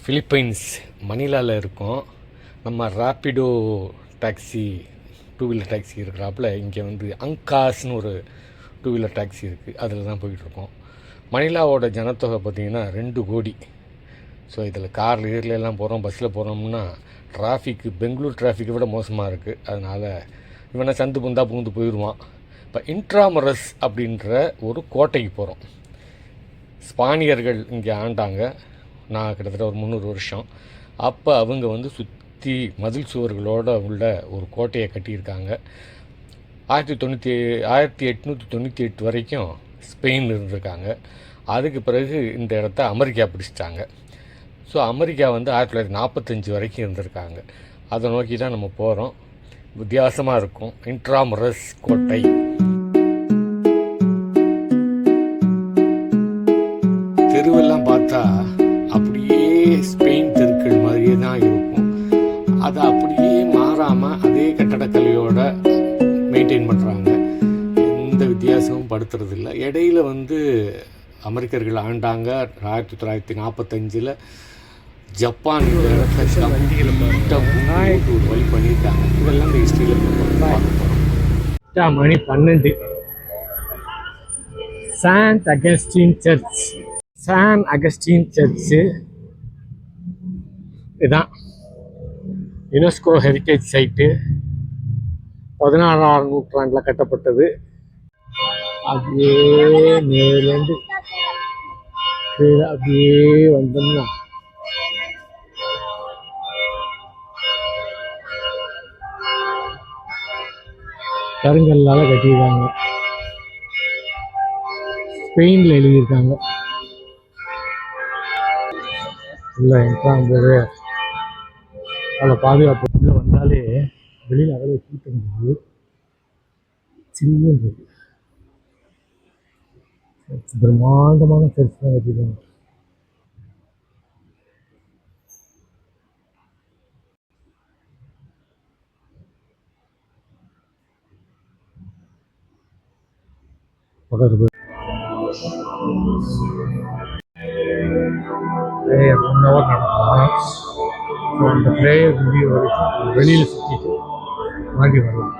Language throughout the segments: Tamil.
ஃபிலிப்பைன்ஸ் மணிலாவில் இருக்கோம். நம்ம Rapido taxi, two wheeler taxi இருக்கிறாப்புல இங்கே வந்து அங்காஸ்னு ஒரு டூ வீலர் டாக்ஸி இருக்குது. அதில் தான் போயிட்டுருக்கோம். மணிலாவோட ஜனத்தொகை பார்த்திங்கன்னா 2 கோடி. ஸோ இதில் காரில் எல்லாம் போகிறோம், பஸ்ஸில் போகிறோம்னா டிராஃபிக்கு பெங்களூர் டிராஃபிக்கை விட மோசமாக இருக்குது. அதனால் இவனை சந்து புந்தா புகுந்து போயிடுவான். இப்போ இன்ட்ராமரஸ் அப்படின்ற ஒரு கோட்டைக்கு போகிறோம். ஸ்பானியர்கள் இங்கே ஆண்டாங்க. நான் கிட்டத்தட்ட ஒரு 300 வருஷம். அப்போ அவங்க வந்து சுற்றி மதில் சுவர்களோடு உள்ள ஒரு கோட்டையை கட்டியிருக்காங்க. 1898 வரைக்கும் ஸ்பெயின் இருந்திருக்காங்க. அதுக்கு பிறகு இந்த இடத்த அமெரிக்கா பிடிச்சிட்டாங்க. ஸோ அமெரிக்கா வந்து 1945 வரைக்கும் இருந்திருக்காங்க. அதை நோக்கி தான் நம்ம போகிறோம். வித்தியாசமாக இருக்கும். இன்ட்ராமரஸ் கோட்டை. தெருவெல்லாம் பார்த்தா அப்படியே ஸ்பெயின் தெருக்கள் மாதிரியே தான் இருக்கும். அதை அப்படியே மாறாமல் அதே கட்டடக்கலையோட மெயின்டைன் பண்ணுறாங்க. எந்த வித்தியாசமும் படுத்துறதில்ல. இடையில வந்து அமெரிக்கர்கள் ஆண்டாங்க. 1945 ஜப்பான் இந்த இடத்துல ஒரு வழி பண்ணியிருக்காங்க. இதெல்லாம் இந்த ஹிஸ்ட்ரியில் பார்க்க போகிறோம். மணி 12. Saint Augustine church. San Augustine church இதுதான் யுனெஸ்கோ ஹெரிட்டேஜ் சைட்டு. 16ஆம் நூற்றாண்டில் கட்டப்பட்டது. அப்படியே மேலேருந்து கீழே அப்படியே வந்தோம்னா கருங்கல்லால் கட்டியிருக்காங்க. ஸ்பெயினில் எழுதியிருக்காங்க. இல்லை என்ட்ராகும் போது அதில் பாதுகாப்பு உள்ளே வந்தாலே வெளியில் அவ்வளோ கூட்டம் இருந்தது. சில்லுன்றது பிரம்மாண்டமான சர்ச் தான் கட்டிருக்காங்க. பக்கத்து 1 hour நடக்கலாம். ஸோ அந்த ப்ரேயர் முடிவு வரைக்கும் வெளியில் சுற்றிட்டு மாறி வரலாம்.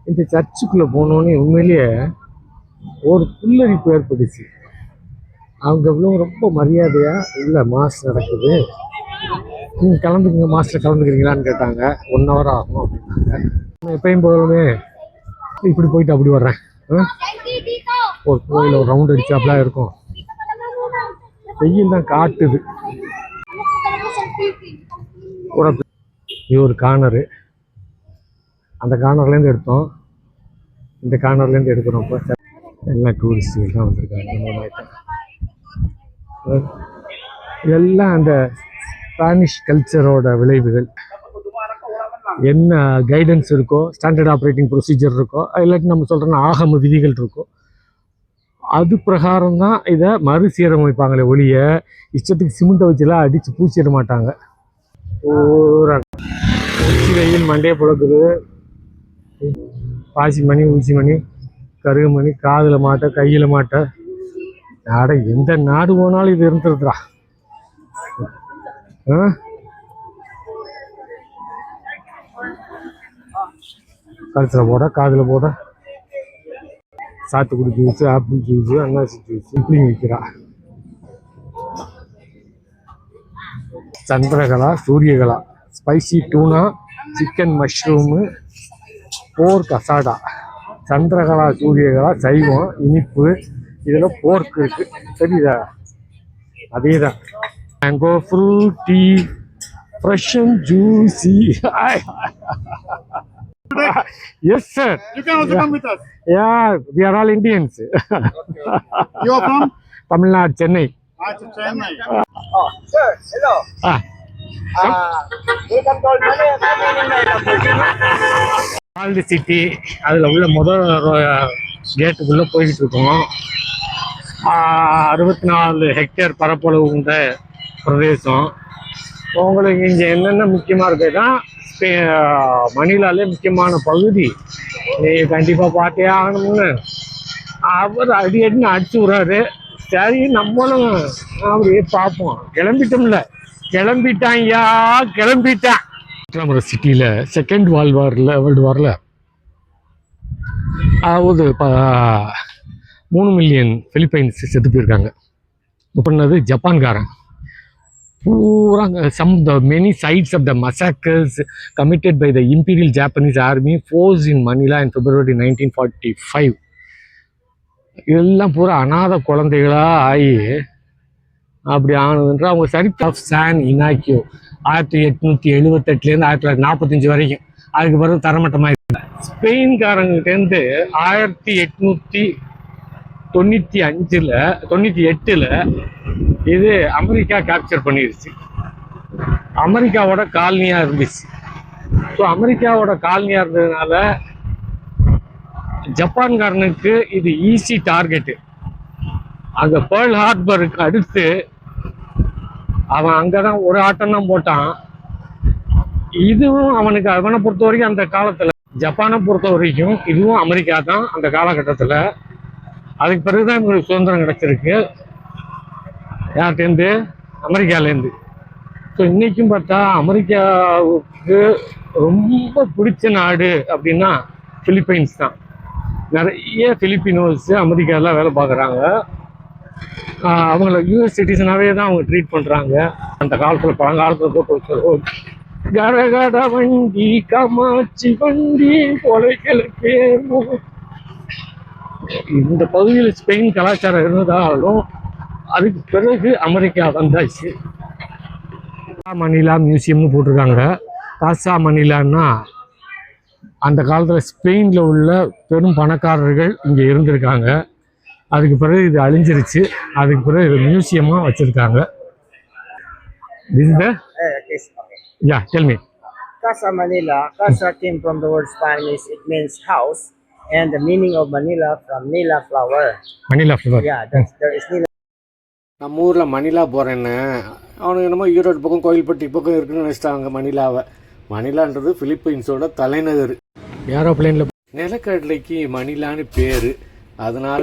இந்த சர்ச்சுக்குள்ளே போனோன்னே உண்மையிலேயே ஒரு புல்லரிப்பு ஏற்பட்டுச்சு. அவங்க எவ்வளோ ரொம்ப மரியாதையாக உள்ள மாஸ் நடக்குது, நீங்கள் கலந்துக்குங்க, மாஸ்டர் கலந்துக்கிறீங்களான்னு கேட்டாங்க. 1 hour ஆகும் அப்படின்னாங்க. நான் எப்பயும் போகலுமே இப்படி போயிட்டு அப்படி வர்றேன். ஒரு கோயில் ஒரு ரவுண்ட் அடிச்சாப்லாம் இருக்கும். வெயில் தான் காட்டுது. இது ஒரு கார்னரு. அந்த கார்னர்லேருந்து எடுத்தோம். இந்த கார்னர்லேருந்து எடுக்கிறோம். இப்போ எல்லாம் டூரிஸ்டுகள் தான் வந்திருக்காங்க. இதெல்லாம் அந்த ஸ்பானிஷ் கல்ச்சரோட விளைவுகள். என்ன கைடன்ஸ் இருக்கோ, ஸ்டாண்டர்ட் ஆப்ரேட்டிங் ப்ரொசீஜர் இருக்கோ, இல்லாட்டி நம்ம சொல்கிறோன்னா ஆகம விதிகள் இருக்கோ, அது பிரகாரம் தான் இதை மறுசீரமைப்பாங்களே ஒழிய இஷ்டத்துக்கு சிமெண்ட்டை வச்சுலாம் அடித்து பூச்சிட மாட்டாங்க. ஊசி வெயில் மண்டையை புழக்குது. பாசி மணி, ஊசி மணி, கருகு மணி, காதில் மாட்ட, கையில் மாட்ட. நாட எந்த நாடு போனாலும் இது இருந்துருதுடா. கழுத்தில் போட, காதில் போட. சாத்துக்குடி ஜூஸு, ஆப்பிள் ஜூஸு, அன்னாசி ஜூஸு இப்படி விற்கிறா. Chandrakala, Suryakala, spicy tuna, chicken mushroom, pork asada. Chandrakala, Suryakala சைவம், இனிப்பு. இதில் போர்க் இருக்கு, தெரியுதா? அதே தான். Mango Frooti, fresh and juicy. Yes, sir. You can also come with us. Yeah, we are all Indians. Okay. You are from? Tamil Nadu, Chennai. Chennai. Oh, sir, hello. You can call Old city. அதில் உள்ள முதல் கேட்டுக்குள்ளே போய்கிட்டு இருக்கோம். 64 ஹெக்டேர் பரப்பளவு கொண்ட பிரதேசம். உங்களுக்கு இங்கே என்னென்ன முக்கியமாக இருக்குதுன்னா மணிலாலே முக்கியமான பகுதி நீங்கள் கண்டிப்பாக பார்த்தே ஆகணும்னு அவர் அடி அடின்னு அடிச்சு விட்றாரு. சரி நம்மளும் அப்படியே பார்ப்போம். கிளம்பிட்டான் ஒரு சிட்டியில் செகண்ட் வேர்ல்டு வாரில் அதாவது 3 மில்லியன் பிலிப்பைன்ஸ் செத்து போயிருக்காங்க. பண்ணது ஜப்பான்காரன். பூரா many sites of the massacres committed by the Imperial Japanese Army forced in Manila in February 1945. இதெல்லாம் பூரா அநாத குழந்தைகளாக ஆகி அப்படி ஆனதுன்ற அவங்க சரித் ஆஃப் சான் இனாக்கியோ 1878 1945 வரைக்கும். அதுக்கு பிறகு தரமட்டமாக இருக்கு. ஸ்பெயின்காரங்கிட்டேருந்து 1898 இது அமெரிக்கா கேப்சர் பண்ணிருச்சு. அமெரிக்காவோட காலனியாக இருந்துச்சு. ஸோ அமெரிக்காவோட காலனியாக இருந்ததுனால ஜப்பான்காரனுக்கு இது ஈஸி டார்கெட்டு. அங்கே பேர்ல் ஹார்பருக்கு அடுத்து அவன் அங்கே தான் ஒரு ஆட்டம் தான் போட்டான். இதுவும் அவனை பொறுத்த வரைக்கும் அந்த காலத்தில், ஜப்பானை பொறுத்த வரைக்கும் இதுவும் அமெரிக்கா தான் அந்த காலகட்டத்தில். அதுக்கு பிறகுதான் இவங்களுக்கு சுதந்திரம் கிடைச்சிருக்கு. யார்கிட்டேருந்து? அமெரிக்காலேருந்து. ஸோ இன்றைக்கும் பார்த்தா அமெரிக்காவுக்கு ரொம்ப பிடிச்ச நாடு அப்படின்னா பிலிப்பைன்ஸ் தான். நிறைய பிலிப்பினோஸ் அமெரிக்காவில் வேலை பார்க்குறாங்க. அவங்கள யூஎஸ் சிட்டிசனாகவே தான் அவங்க ட்ரீட் பண்ணுறாங்க. அந்த காலத்தில் பழங்காலத்தில் போட்டு வச்சுருவோம் கரகட வண்டி காமாட்சி வண்டி கொலைகளுக்கு. இந்த பகுதியில் ஸ்பெயின் கலாச்சாரம் இருந்ததாலும் அதுக்கு பிறகு அமெரிக்கா வந்தாச்சு. மணிலா மியூசியம்னு போட்டிருக்காங்க. காசா மணிலான்னா அந்த காலத்தில் ஸ்பெயினில் உள்ள பெரும் பணக்காரர்கள் இங்கே இருந்திருக்காங்க. அதுக்கு பிறகு இது அழிஞ்சிருச்சு. அதுக்கு பிறகு இது மியூசியமாக வச்சுருக்காங்க. Yeah, tell me. Casa Manila. Casa came from the word Spanish. It means house. And the meaning of Manila from Nila flower. Manila flower. Yeah, there is Nila. நம்ம ஊரில் மணிலா போகிறேன்னு அவனுக்கு என்னமோ ஈரோடு பக்கம் கோயில்பட்டி பக்கம் இருக்குன்னு நினச்சிட்டாங்க மணிலாவை. மணிலான்றது பிலிப்பைன்ஸோட தலைநகர். ஏரோப்ளேனில் நிலக்கடலைக்கு மணிலான்னு பேர். அதனால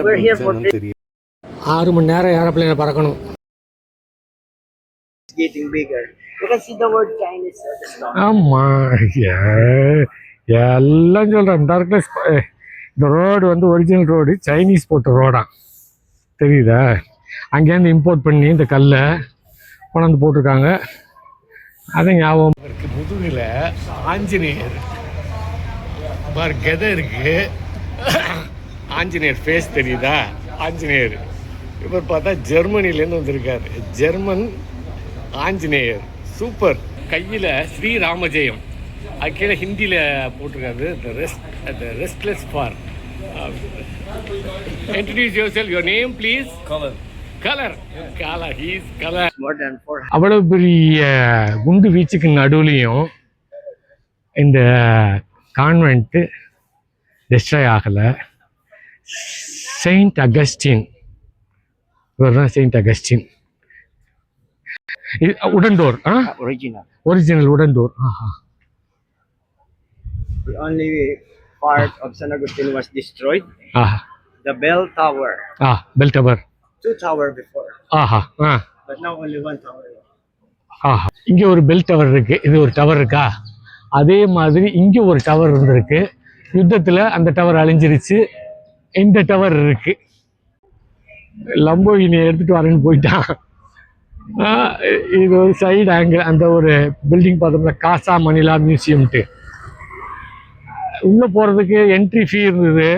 தெரியும். 6 மணி நேரம் ஏரோப்ளேனில் பறக்கணும். It's getting bigger. You can see the word Chinese at the start. ஆமாம், எல்லாம் சொல்கிறேன். இந்த ரோடு வந்து ஒரிஜினல் ரோடு சைனீஸ் போட்ட ரோடா தெரியுதா? அங்கேருந்து இம்போர்ட் பண்ணி இந்த கல்லை கொண்டாந்து போட்டிருக்காங்க. அது ஞாபகம் இருக்கு. முதுகில் ஆஞ்சநேயர் கதை இருக்கு. ஆஞ்சநேயர் ஃபேஸ் தெரியுதா? ஆஞ்சநேயர் இவர் பார்த்தா ஜெர்மனிலேருந்து வந்திருக்காரு. German Anjaneyar super. கையில் ஸ்ரீராமஜெயம். அது கீழே ஹிந்தியில் போட்டிருக்காரு. The restless far. Introduce yourself. Your name please. Colour. His colour. அவ்வளோ பெரிய குண்டு வீச்சுக்கு நடுவுலையும் இந்த கான்வென்ட்டு டெஸ்ட்ராய் ஆகலை. செயின்ட் அகஸ்டின், இவர் தான் Saint Augustine. Wooden door. Original wooden door. The only part of San Agustin was destroyed. The bell tower. Bell tower. 2 tower before. But now only 1 tower. இங்கே ஒரு பெல் டவர் இருக்கு. இது ஒரு டவர் இருக்கா? அதே மாதிரி இங்கே ஒரு டவர் இருந்திருக்கு. யுத்தத்தில் அந்த டவர் அழிஞ்சிருச்சு. இந்த டவர் இருக்கு. லம்போகினி எடுத்துட்டு வரேன்னு போயிட்டான். இது ஒரு சைடு ஆங்கிள். அந்த ஒரு பில்டிங் பார்த்தோம்னா காசா மணிலா மியூசியம்ட்டு உள்ளே போகிறதுக்கு என்ட்ரி ஃபீ இருந்தது.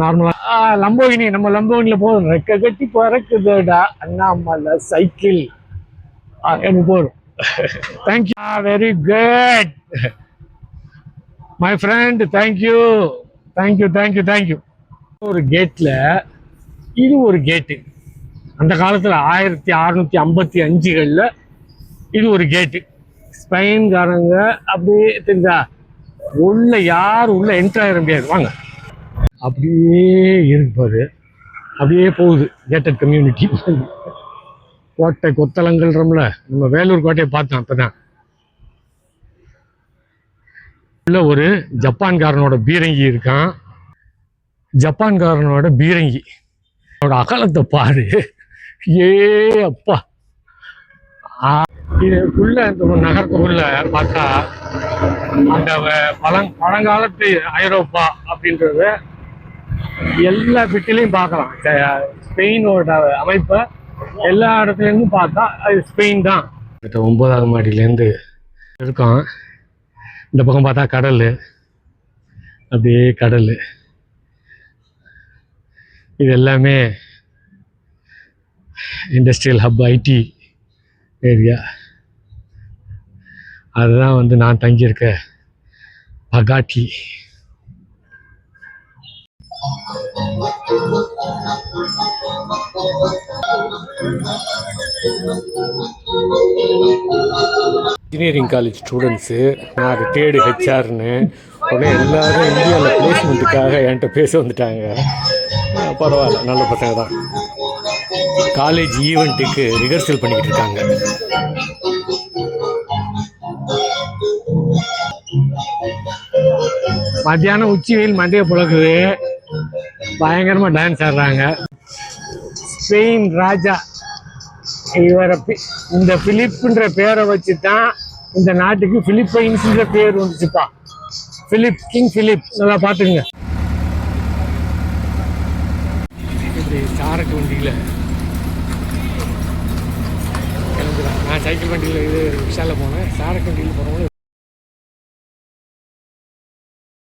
நார்மலாக லம்போகினி, நம்ம லம்போகினியில் போதும். ரெக்க கட்டி பறக்குதுடா அண்ணாமலை சைக்கிள் எனக்கு போதும். Thank you. Very good my friend. Thank you. ஒரு கேட்டில் இது ஒரு கேட்டு. அந்த காலத்தில் 1655களில் இது ஒரு கேட்டு. ஸ்பெயின்காரங்க அப்படியே தெரிஞ்சா உள்ள யார் உள்ள என்ட்ரு ஆகிட முடியாது. வாங்க, அப்படியே இருப்பாரு. அப்படியே போகுது கேட்டட் கம்யூனிட்டி. கோட்டை கொத்தளங்கள்ன்றோம்ல, நம்ம வேலூர் கோட்டையை பார்த்தோம் அப்பதான். உள்ள ஒரு ஜப்பான்காரனோட பீரங்கி இருக்கான். ஜப்பான்காரனோட பீரங்கி அவனோட அகலத்தை பாரு. ஏ அப்பா! இதுக்குள்ள இந்த நகரத்துக்குள்ள பார்த்தா அந்த பழங்காலத்து ஐரோப்பா அப்படின்றது எல்லா வீட்டிலையும் பார்க்கலாம். ஸ்பெயினோட அமைப்பை எல்லா இடத்துலேருந்தும் பார்த்தா அது ஸ்பெயின் தான். 9வது மாடியிலேருந்து இருக்கோம். இந்த பக்கம் பார்த்தா கடல், அப்படியே கடல். இது எல்லாமே இண்டஸ்ட்ரியல் ஹப், ஐடி ஏரியா. அதுதான் வந்து நான் தங்கியிருக்க பகாட்டி. இன்ஜினியரிங் காலேஜ் ஸ்டூடெண்ட்ஸு, நான் ரிட்டையர்டு ஹெச்ஆர்னு உடனே எல்லாரும் இந்தியாவில் பிளேஸ்மெண்ட்டுக்காக என்கிட்ட பேச வந்துட்டாங்க. பரவாயில்ல, நல்ல பசங்க தான். காலேஜ் ஈவெண்ட்டுக்கு ரிஹர்சல் பண்ணிக்கிட்டு இருக்காங்க. மத்தியானம் உச்சி வெயில் மண்டையை புழக்குது. பயங்கரமாக டான்ஸ் ஆடுறாங்க. ஸ்பெயின் ராஜா இவரை இந்த பிலிப்புன்ற பேரை வச்சு தான் இந்த நாட்டுக்கு பிலிப்பைன்ஸ்ன்ற பேர் வந்துச்சுப்பா. Philip, king Philip. நல்லா பார்த்துங்க. இப்படி சாரட்டு வண்டியில் கிளம்புறேன். நான் சைக்கிள் வண்டியில் இது ரிக்ஷாவில் போனேன். சாரட்டு வண்டியில் போகிறவங்களும்